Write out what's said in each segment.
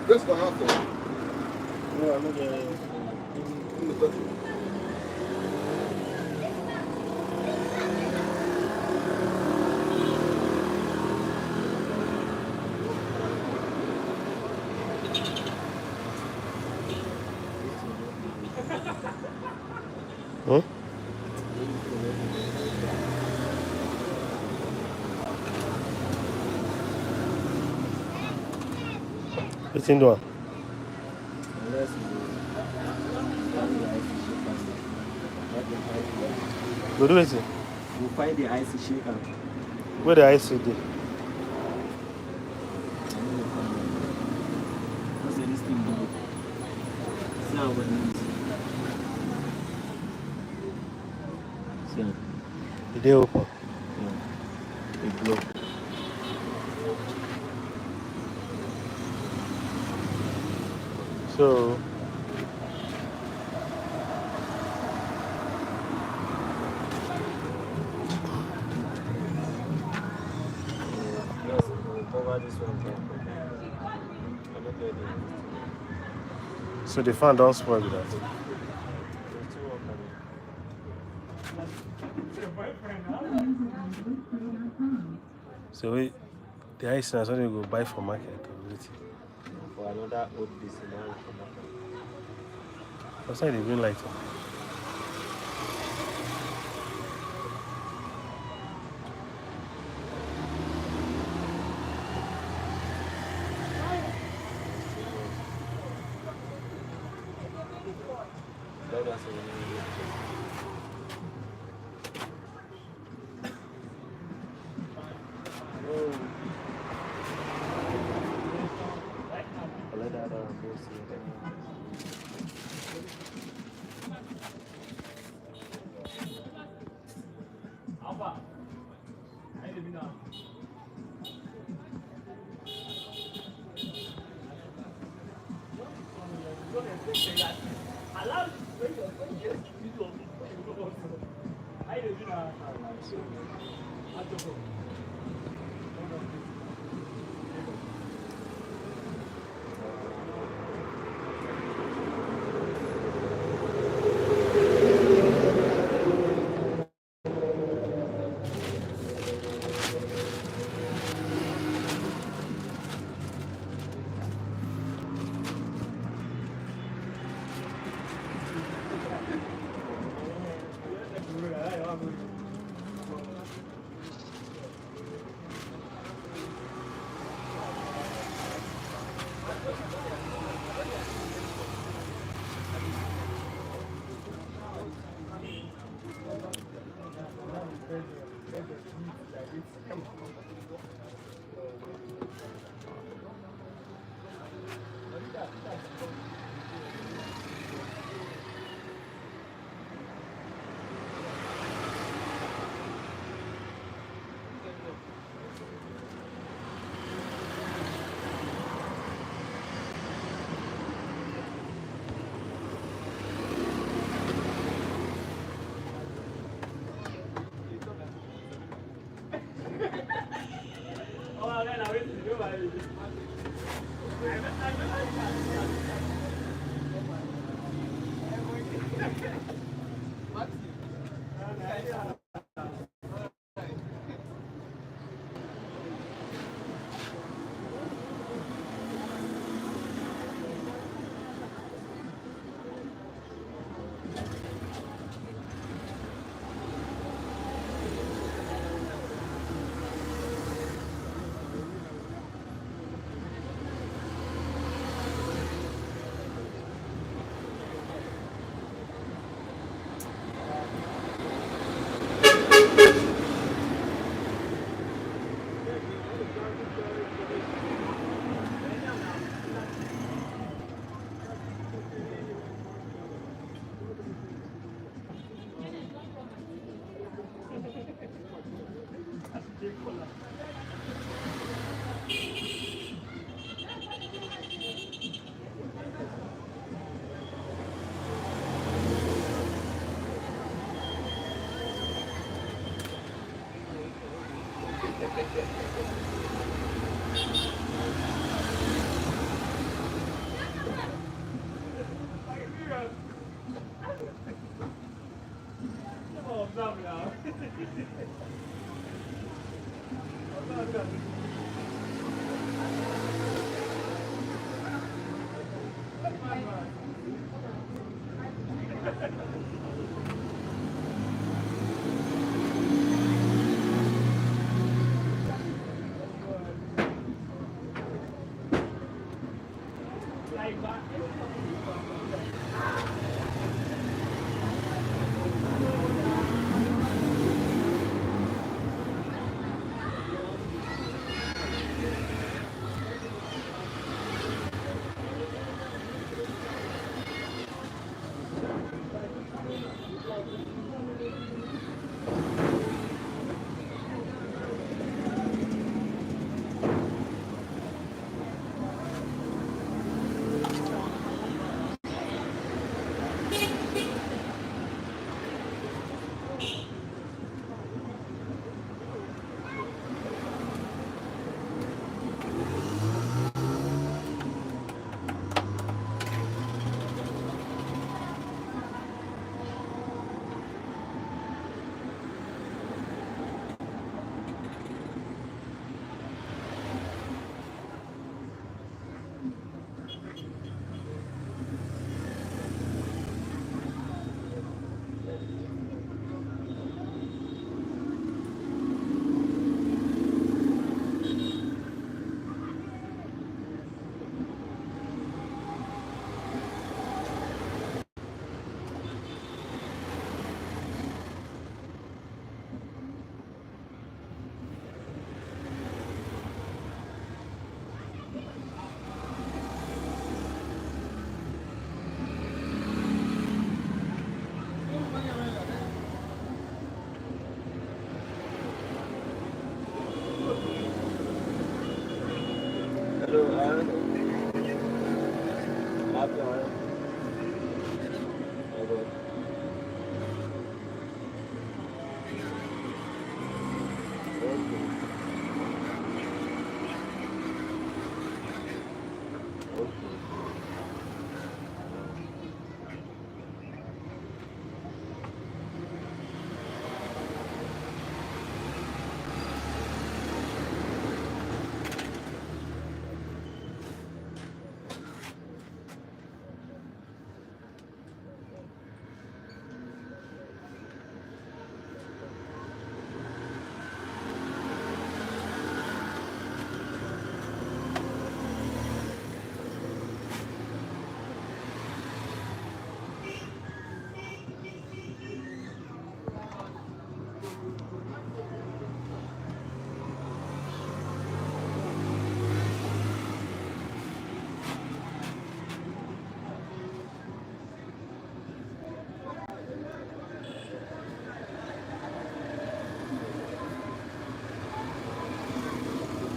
Just for half. No, I'm not there. Hmm? It's in one. Unless you find the icy shaker. Go do it. You find the icy shaker. Where the ice is? What's this thing do? See how what it is. See how They open. it glow. So Yes, we'll cover this one. I'm not ready. so the fan don't spoil with that. There's two more coming. So we, the ice na something we go buy for market or wait. For another old piece in our market. That's why they bring light. That was a let that go see it. Hello, happy hour.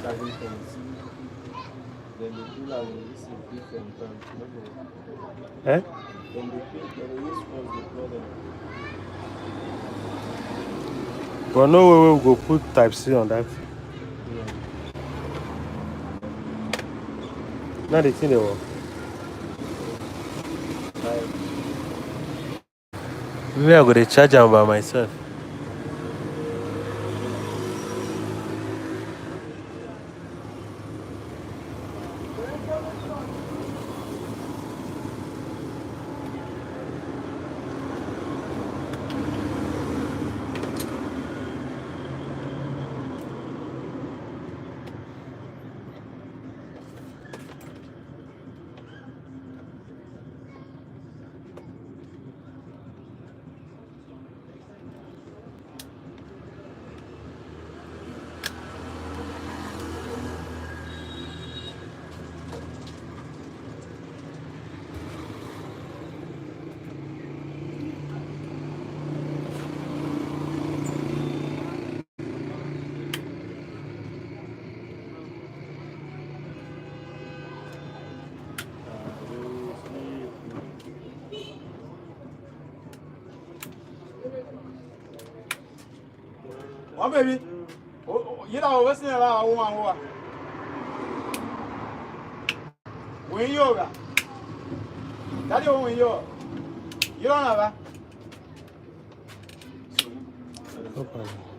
Things. Then the people are use different times. Eh? Then the use phones before them. But no way we go put type C on that. Yeah. Not the thing they work. Maybe I go to charge them by myself. Oh, baby. Oh, you know, what's the one? When yoga. That you when you don't have No problem.